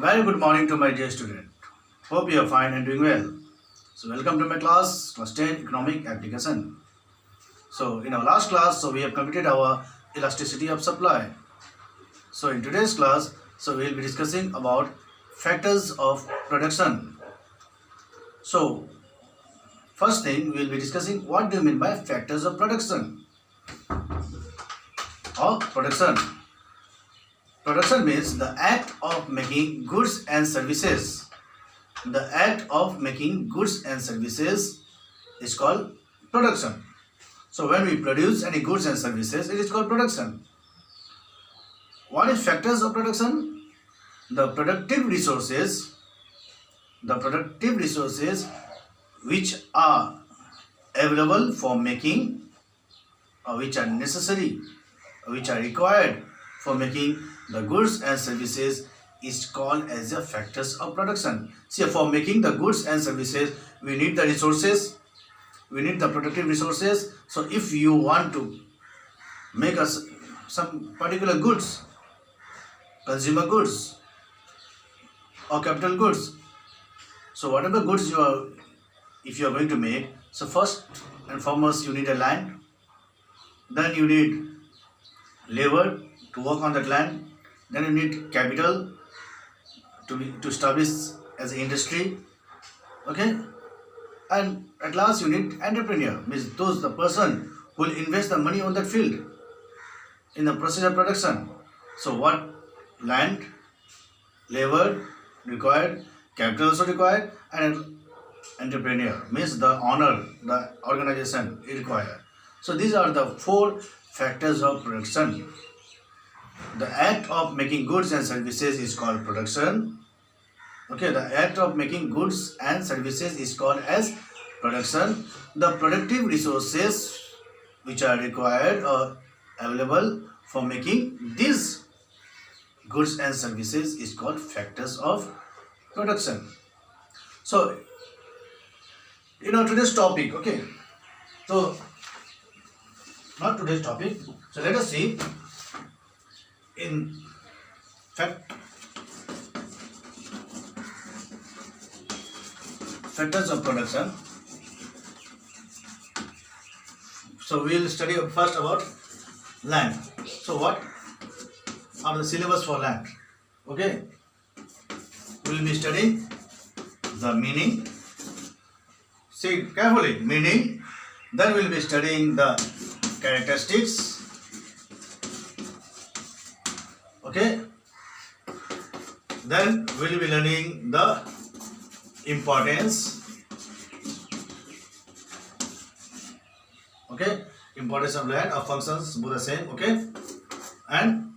Very good morning to my dear student. Hope you are fine and doing well. So welcome to my class 10 Economic Application. So in our last class, we have completed our elasticity of supply. So in today's class, we will be discussing about factors of production. So first thing, we will be discussing what do you mean by factors of production or production. Production means the act of making goods and services. The act of making goods and services is called production. So when we produce any goods and services, it is called production. What is factors of production? The productive resources which are available for making, or which are necessary, which are required for making the goods and services is called as the factors of production. See, for making the goods and services, we need the resources, we need the productive resources. So if you want to make us some particular goods, consumer goods or capital goods, so whatever goods if you are going to make, so first and foremost you need a land, then you need labor to work on that land, then you need capital to establish as an industry, okay, and at last you need entrepreneur, means the person who will invest the money on that field in the process of production. So what? Land, labor required, capital also required, and entrepreneur means the owner, the organization required. So these are the four factors of production. The act of making goods and services is called production. Okay, the act of making goods and services is called as production. The productive resources which are required or available for making these goods and services is called factors of production. So, today's topic, okay. So, not today's topic. So, let us see in factors of production. So we will study first about land. So what are the syllabus for land? Okay, we will be studying the meaning. See carefully, meaning. Then we will be studying the characteristics. Okay, then we will be learning the importance. Okay, importance of land, of functions, both the same. Okay, and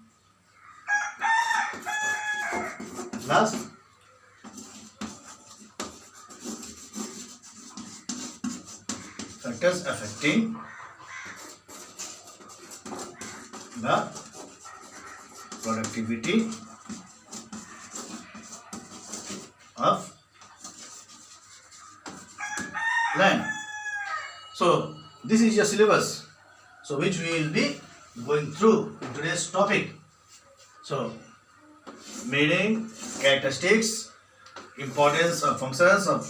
last factors affecting the productivity of land. So this is your syllabus, so which we will be going through in today's topic. So meaning, characteristics, importance of functions of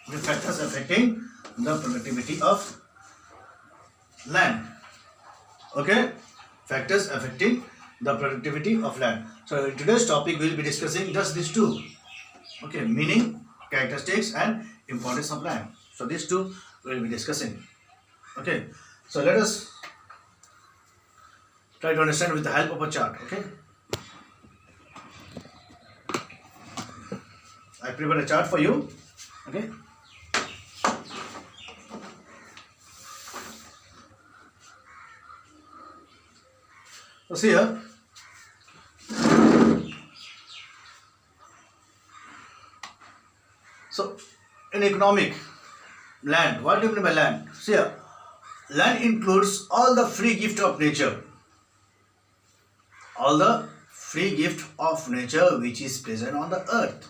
the factors affecting the productivity of land. Okay, factors affecting the productivity of land. So in today's topic we will be discussing just these two. Okay, meaning, characteristics, and importance of land. So these two we will be discussing. Okay, so let us try to understand with the help of a chart. Okay, I prepared a chart for you. Okay, so see here. So in economic, land, what do you mean by land? See here, land includes all the free gift of nature. All the free gift of nature which is present on the earth.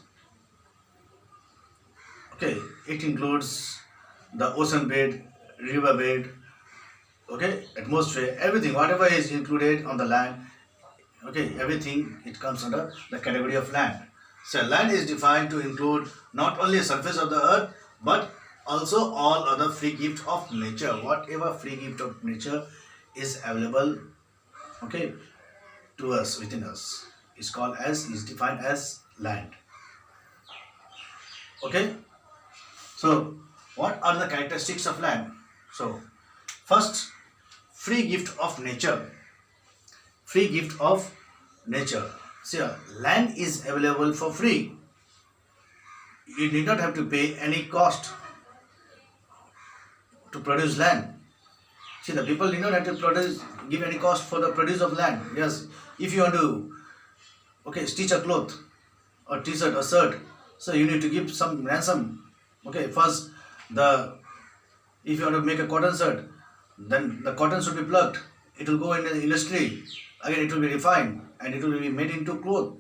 Okay, it includes the ocean bed, river bed, okay, atmosphere, everything, whatever is included on the land, okay, everything, it comes under the category of land. So land is defined to include not only the surface of the earth but also all other free gift of nature. Whatever free gift of nature is available, okay, to us, within us, is defined as land. Okay. So what are the characteristics of land? So first, free gift of nature. Free gift of nature. See, land is available for free. You need not have to pay any cost to produce land. See, the people did not have to give any cost for the produce of land. Yes, if you want to, okay, stitch a cloth or t-shirt or shirt, so you need to give some ransom. Okay, first if you want to make a cotton shirt, then the cotton should be plucked. It will go in the industry. Again, it will be refined and it will be made into cloth,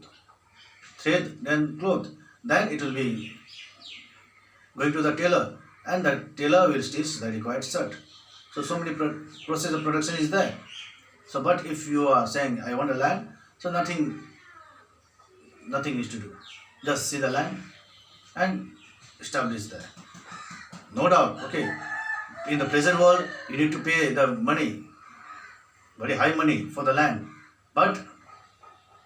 thread, then cloth. Then it will be going to the tailor, and the tailor will stitch the required shirt. So many process of production is there. So, but if you are saying I want a land, so nothing needs to do. Just see the land and establish there. No doubt, okay. In the present world, you need to pay the money, very high money for the land. But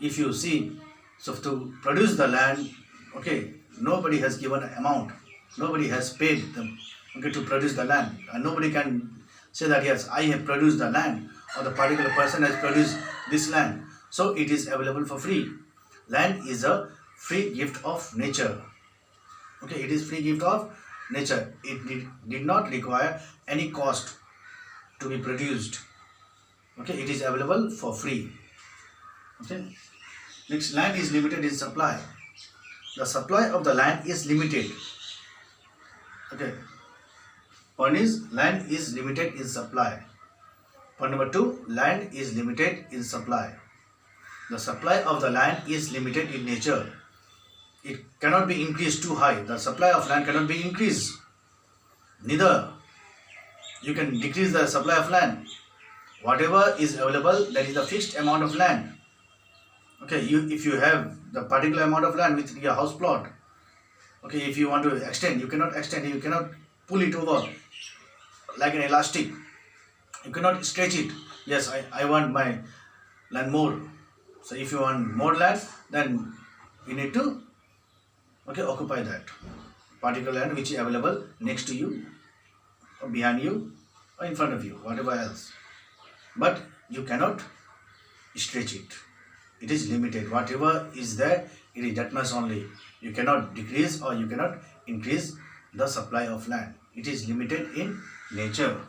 if you see, so to produce the land, okay, nobody has given an amount. Nobody has paid them, okay, to produce the land. And nobody can say that, yes, I have produced the land or the particular person has produced this land. So it is available for free. Land is a free gift of nature. Okay, it is free gift of nature. It did not require any cost to be produced. Okay, it is available for free. Okay. Next, land is limited in supply. The supply of the land is limited. Okay. One is land is limited in supply. Point number 2, land is limited in supply. The supply of the land is limited in nature. It cannot be increased too high. The supply of land cannot be increased. Neither you can decrease the supply of land. Whatever is available, that is the fixed amount of land. Okay, if you have the particular amount of land with your house plot, okay, if you want to extend, you cannot extend, you cannot pull it over like an elastic. You cannot stretch it. Yes, I want my land more. So if you want more land, then you need to, okay, occupy that particular land which is available next to you or behind you or in front of you, whatever else. But you cannot stretch it. It is limited. Whatever is there, it is that much only. You cannot decrease or you cannot increase the supply of land. It is limited in nature.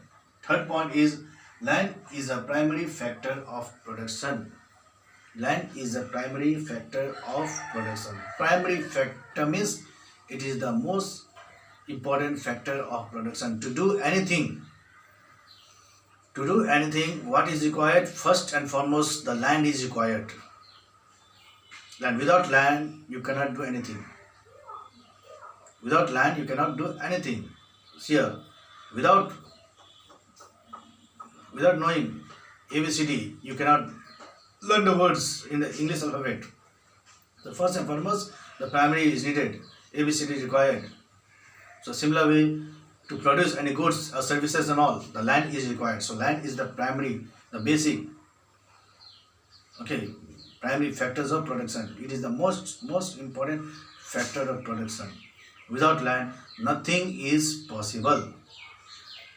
Third point is land is a primary factor of production. Land is a primary factor of production. Primary factor means it is the most important factor of production. To do anything, what is required? First and foremost, the land is required. Land. Without land, you cannot do anything. Without land, you cannot do anything. Here, without knowing ABCD, you cannot learn the words in the English alphabet. So first and foremost, the primary is needed. ABCD is required. So similar way, to produce any goods or services and all, the land is required. So land is the primary, the basic, okay, primary factors of production. It is the most important factor of production. Without land, nothing is possible.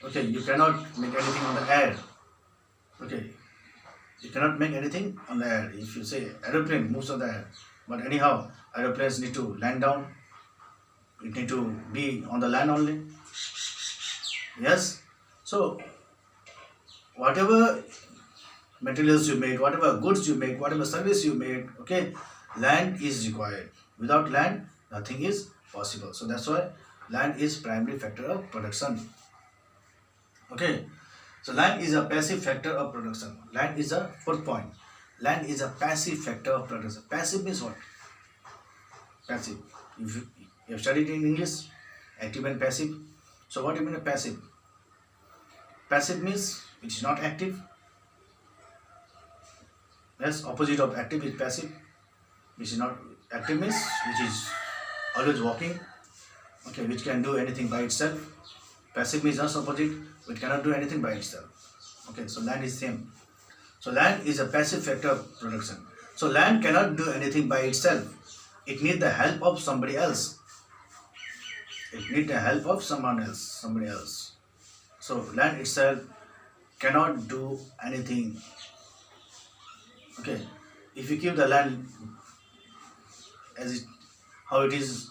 Okay, you cannot make anything on the air. Okay, you cannot make anything on the air. If you say aeroplane moves on the air, but anyhow, aeroplanes need to land down. It need to be on the land only. Yes. So whatever materials you made, whatever goods you make, whatever service you made, okay, land is required. Without land, nothing is possible. So that's why land is primary factor of production. Okay. So land is a passive factor of production. Land is a fourth point. Land is a passive factor of production. Passive means what? Passive. If you have studied in English, active and passive. So what do you mean by passive? Passive means it is not active. Yes, opposite of active is passive, which is not active means which is always walking, okay, which can do anything by itself. Passive means just opposite, which cannot do anything by itself. Okay, so land is same. So land is a passive factor of production. So land cannot do anything by itself. It needs the help of somebody else. It needs the help of somebody else. So land itself cannot do anything. Okay, if you keep the land as how it is,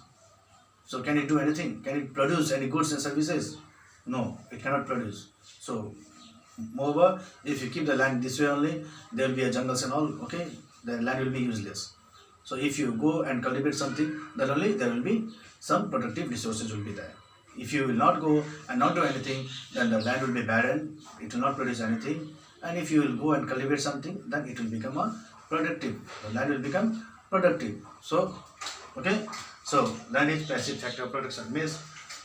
so can it do anything? Can it produce any goods and services? No, it cannot produce. So moreover, if you keep the land this way only, there will be a jungles and all. Okay, the land will be useless. So if you go and cultivate something, then only there will be some productive resources will be there. If you will not go and not do anything, then the land will be barren. It will not produce anything. And if you will go and cultivate something, then it will become a productive. The land will become productive. So, okay. So land is passive factor of production. Means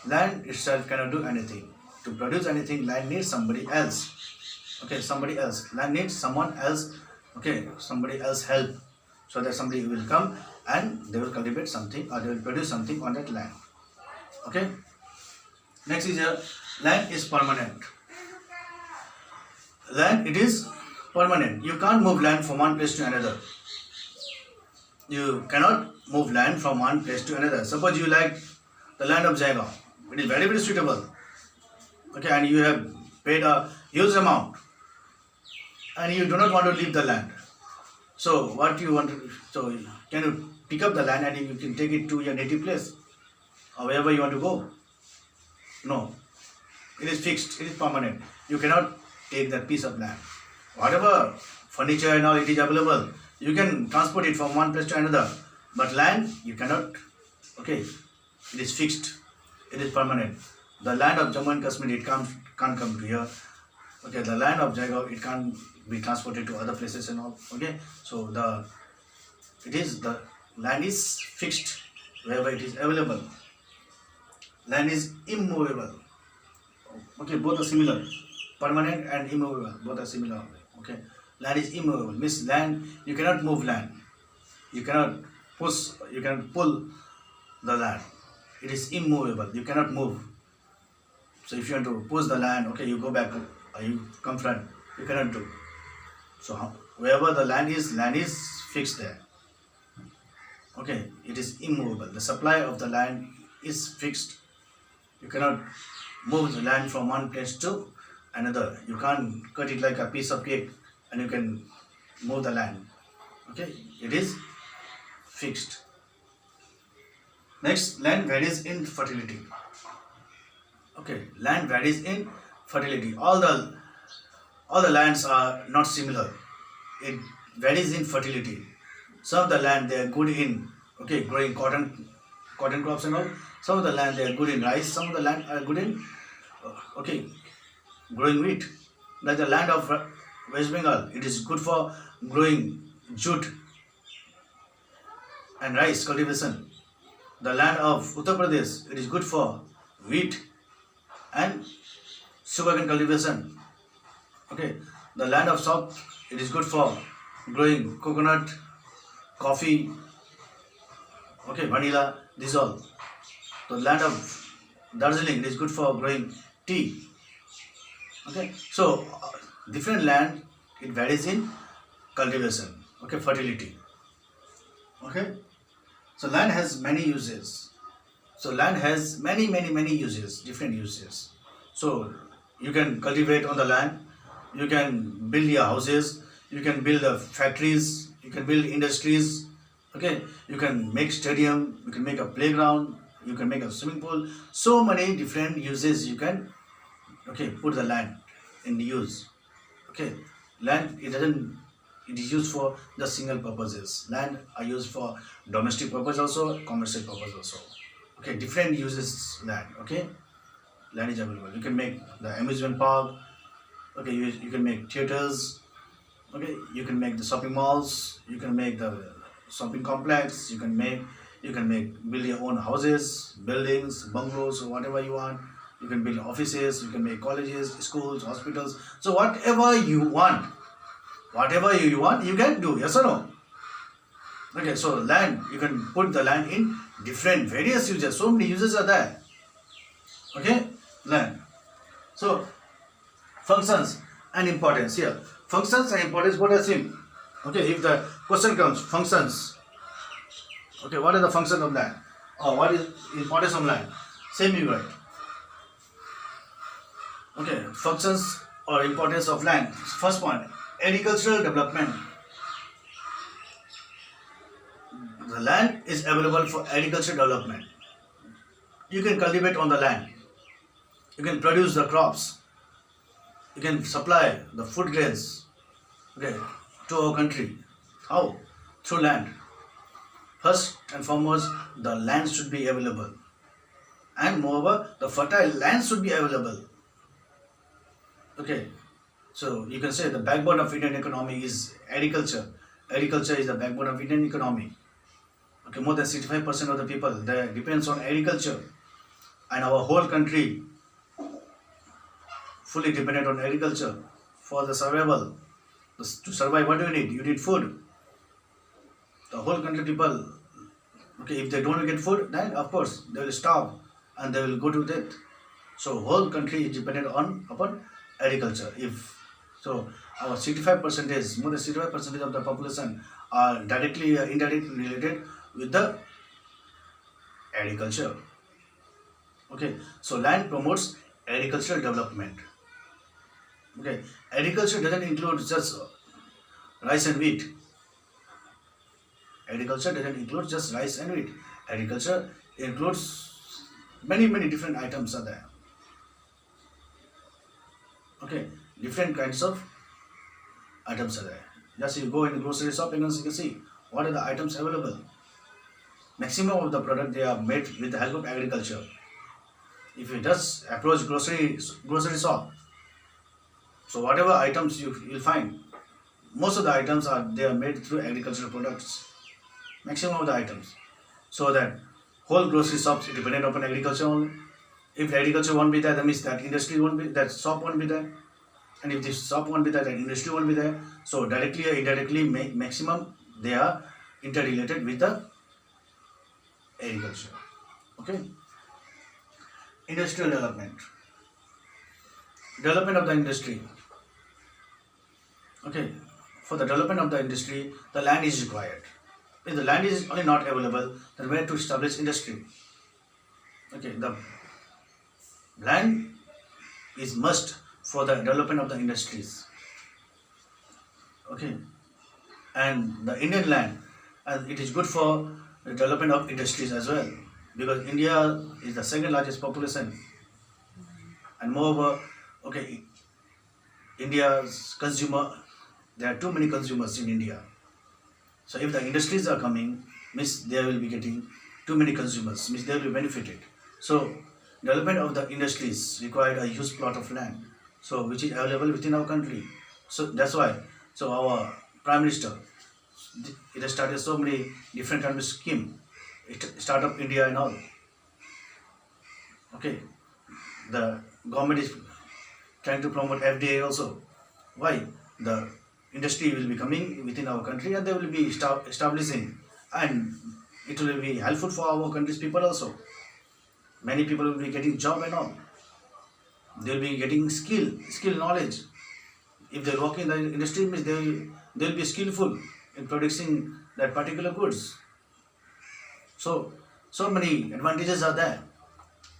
land itself cannot do anything. To produce anything, land needs somebody else. Okay, somebody else. Land needs someone else. Okay, somebody else help. So that somebody will come and they will cultivate something or they will produce something on that land. Okay. Next is land is permanent. Land, it is permanent. You can't move land from one place to another. You cannot move land from one place to another. Suppose you like the land of Jaigaon. It is very, very suitable. Okay, and you have paid a huge amount and you do not want to leave the land. So what you want to, so can you pick up the land and you can take it to your native place or wherever you want to go? No, it is fixed, it is permanent. You cannot take that piece of land. Whatever furniture and all it is available, you can transport it from one place to another. But land, you cannot. Okay, it is fixed, it is permanent. The land of Jammu and Kashmir, it can't come to here. Okay, the land of Jaigaon, it can't be transported to other places and all. Okay, so the land is fixed wherever it is available. Land is immovable. Okay, both are similar. Permanent and immovable, both are similar. Okay, land is immovable. Means land, you cannot move land. You cannot pull the land. It is immovable. You cannot move. So if you want to push the land, okay, you go back or you come front. You cannot do. So wherever the land is fixed there. Okay, it is immovable. The supply of the land is fixed. You cannot move the land from one place to another. You can't cut it like a piece of cake and you can move the land. Okay, it is fixed. Next, land varies in fertility. Okay, land varies in fertility. All the lands are not similar. It varies in fertility. Some of the land they are good in growing cotton crops and all. Some of the land they are good in rice. Some of the land are good in growing wheat. Like the land of West Bengal, it is good for growing jute and rice cultivation. The land of Uttar Pradesh, it is good for wheat and sugarcane cultivation. Okay, the land of South, it is good for growing coconut, coffee, vanilla, these all. The land of Darjeeling, it is good for growing tea. Okay, so different land, it varies in cultivation, fertility. Okay, so land has many uses. So land has many uses, different uses. So you can cultivate on the land, you can build your houses, you can build factories, you can build industries. Okay, you can make stadium, you can make a playground, you can make a swimming pool. So many different uses you can put the land in use. Okay, land, it is used for the single purposes. Land are used for domestic purpose also, commercial purpose also. Okay, different uses land. Okay, land is available. You can make the amusement park. Okay, you can make theaters. Okay, you can make the shopping malls. You can make the shopping complex. You can build your own houses, buildings, bungalows, or whatever you want. You can build offices. You can make colleges, schools, hospitals. So whatever you want, you can do. Yes or no? Okay, so land, you can put the land in different various uses. So many uses are there. Okay, land. So functions and importance here. Functions and importance, what are same? Okay, if the question comes, functions. Okay, what are the functions of land? Or what is importance of land? Same you write. Okay, functions or importance of land. First point, agricultural development. The land is available for agricultural development. You can cultivate on the land. You can produce the crops. You can supply the food grains, okay, to our country. How? Through land. First and foremost, the land should be available. And moreover, the fertile land should be available. Okay, so you can say the backbone of Indian economy is agriculture. Agriculture is the backbone of Indian economy. Okay, more than 65% of the people they depends on agriculture, and our whole country fully dependent on agriculture for the survival. To survive, what do you need? You need food. The whole country people, okay, if they don't get food, then of course they will starve and they will go to death. So whole country is dependent upon agriculture. If so, our 65%, more than 65% of the population are directly or indirectly related with the agriculture. Okay, so land promotes agricultural development. Okay, agriculture doesn't include just rice and wheat. Agriculture doesn't include just rice and wheat. Agriculture includes many different items are there. Okay, different kinds of items are there. Just you go in grocery shop and you can see what are the items available. Maximum of the product they are made with the help of agriculture. If you just approach grocery shop, so whatever items you'll find, most of the items they are made through agricultural products. Maximum of the items. So that whole grocery shops is dependent upon agriculture only. If agriculture won't be there, that means that industry won't be, that shop won't be there. And if this shop won't be there, that industry won't be there. So directly or indirectly, maximum they are interrelated with the agriculture. Okay. Industrial development. Development of the industry. Okay. For the development of the industry, the land is required. If the land is only not available, then where to establish industry? Okay, the land is must for the development of the industries. Okay, and the Indian land, and it is good for the development of industries as well, because India is the second largest population, and moreover, okay, India's consumer, there are too many consumers in India. So if the industries are coming, means they will be getting too many consumers, means they will be benefited. So development of the industries required a huge plot of land, so which is available within our country. So that's why, so our Prime Minister, it has started so many different kind of scheme, Startup India and all. Okay, the government is trying to promote FDI also. Why? The industry will be coming within our country and they will be establishing, and it will be helpful for our country's people also. Many people will be getting job and all. They will be getting skill knowledge. If they work in the industry, means they will be skillful in producing that particular goods. So many advantages are there.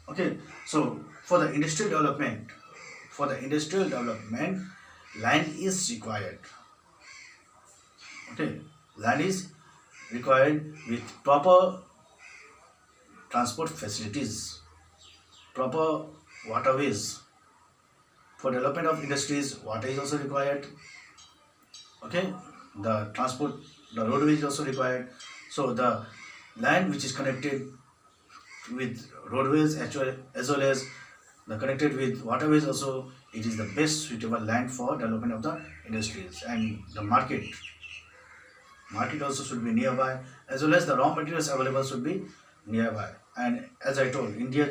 Okay, so for the industrial development, land is required. Okay, land is required with proper transport facilities, proper waterways. For development of industries, water is also required. Okay, the transport, the roadway is also required. So the land which is connected with roadways as well as the connected with waterways also, it is the best suitable land for development of the industries. And the market also should be nearby, as well as the raw materials available should be nearby. And as I told, India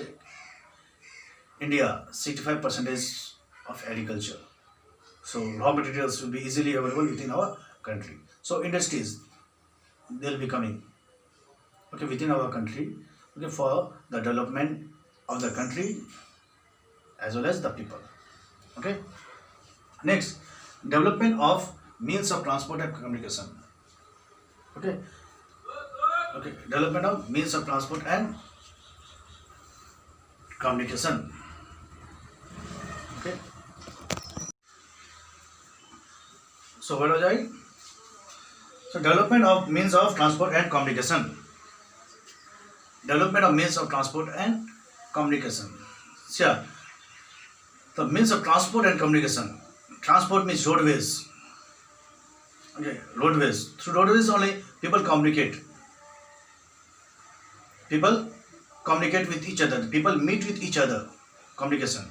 65% of agriculture, so raw materials will be easily available within our country. So industries, they'll be coming, okay, within our country, okay, for the development of the country as well as the people. Okay. Next, development of means of transport and communication. Okay. Okay. Development of means of transport and communication. Okay. So where was I? So development of means of transport and communication. Development of means of transport and communication. Sure. The means of transport and communication. Transport means roadways. Okay, roadways. Through roadways only people communicate. People communicate with each other. People meet with each other. Communication.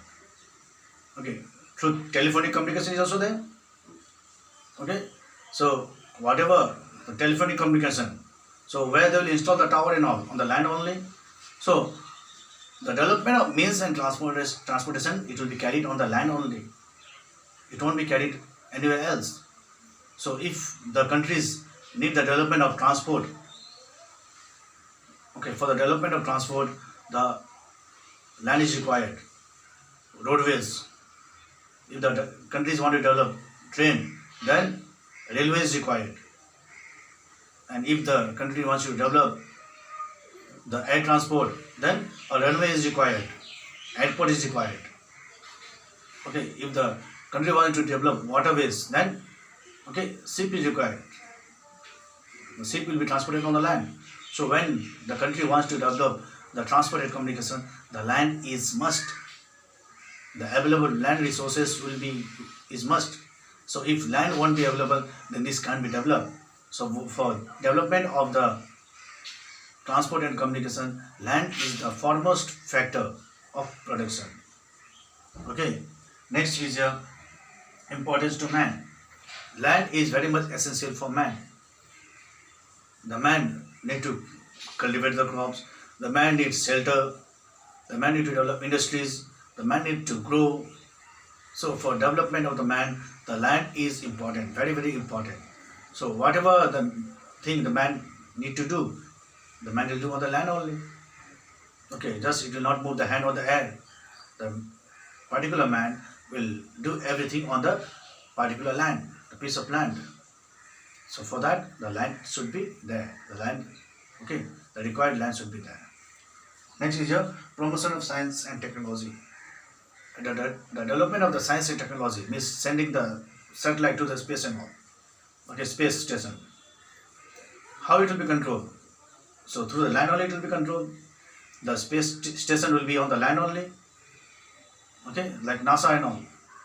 Okay. Through telephonic communication is also there. Okay. So whatever the telephonic communication. So where they will install the tower and all on the land only. So the development of means and transportation, it will be carried on the land only. It won't be carried anywhere else. So if the countries need the development of transport, okay, for the development of transport, the land is required, roadways. If the countries want to develop train, then railway is required. And if the country wants to develop the air transport, then a runway is required, airport is required. Okay, if the country wants to develop waterways, then okay, ship is required. The ship will be transported on the land. So when the country wants to develop the transport and communication, the land is must. The available land resources is must. So if land won't be available, then this can't be developed. So for development of the transport and communication, land is the foremost factor of production. Okay. Next is importance to man. Land is very much essential for man. The man need to cultivate the crops. The man needs shelter. The man need to develop industries. The man need to grow. So for development of the man, the land is important, very, very important. So whatever the thing the man need to do, the man will do on the land only. Okay, just it will not move the hand or the air. The particular man will do everything on the particular land, the piece of land. So for that, the land should be there. The land, okay, the required land should be there. Next is your promotion of science and technology. The development of the science and technology means sending the satellite to the space and all. Okay, space station. How it will be controlled? So through the land only it will be controlled. The space station will be on the land only. Okay, like NASA and all,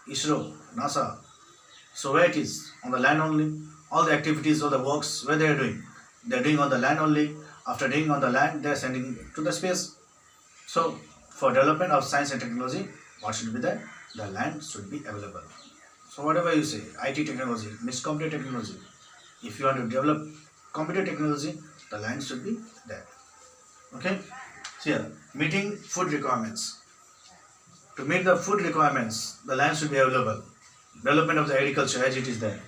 ISRO, NASA. So where it is? On the land only. All the activities or the works, where they are doing on the land only. After doing on the land, they are sending to the space. So for development of science and technology, what should be there? The land should be available. So whatever you say, IT technology, means computer technology. If you want to develop computer technology, the land should be there. Okay. So here, meeting food requirements. To meet the food requirements, the land should be available. Development of the agriculture as it is there.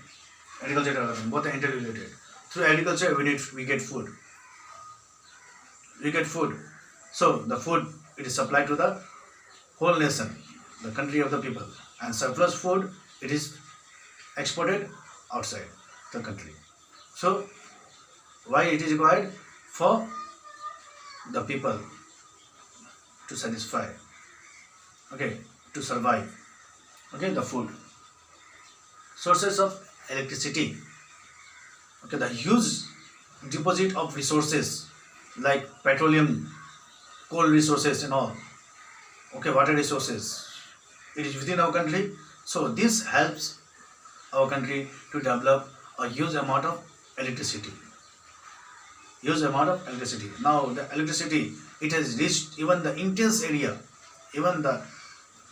Agriculture development, both are interrelated. Through agriculture, we get food. We get food. So the food, it is supplied to the whole nation, the country of the people. And surplus food, it is exported outside the country. So why it is required? For the people to satisfy, okay, to survive, okay, the food. Sources of electricity, okay, the huge deposit of resources like petroleum, coal resources and all, okay, water resources, it is within our country. So this helps our country to develop a huge amount of electricity. Huge amount of electricity. Now the electricity, it has reached even the intense area, even the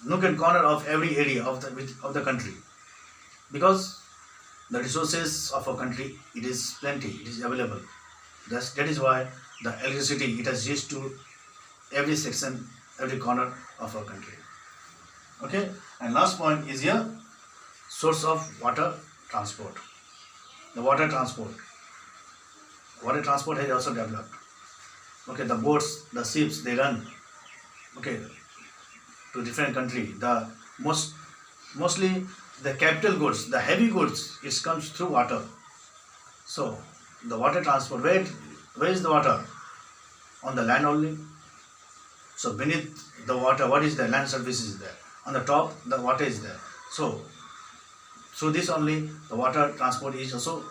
nook and corner of every area of the country, because the resources of our country, it is plenty, it is available. That is why the electricity, it has reached to every section, every corner of our country. Okay, and last point is here, source of water transport. The water transport. water transport has also developed. Okay, the boats, the ships, they run, okay, to different country. The mostly the capital goods, the heavy goods, it comes through water. So the water transport, where is the water? On the land only. So beneath the water, what is there? Land surface is there. On the top, the water is there. So through this only, the water transport is also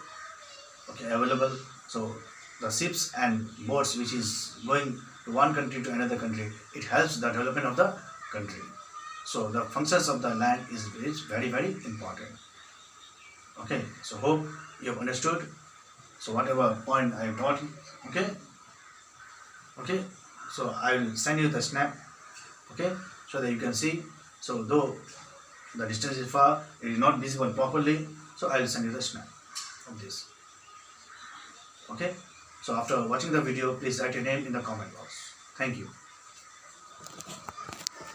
available. So the ships and boats which is going to one country to another country, it helps the development of the country. So the functions of the land is very, very important. Okay, so hope you have understood. So whatever point I taught, okay, so I will send you the snap, okay, so that you can see. So though the distance is far, it is not visible properly, so I will send you the snap of this. Okay, so after watching the video, please write your name in the comment box. Thank you.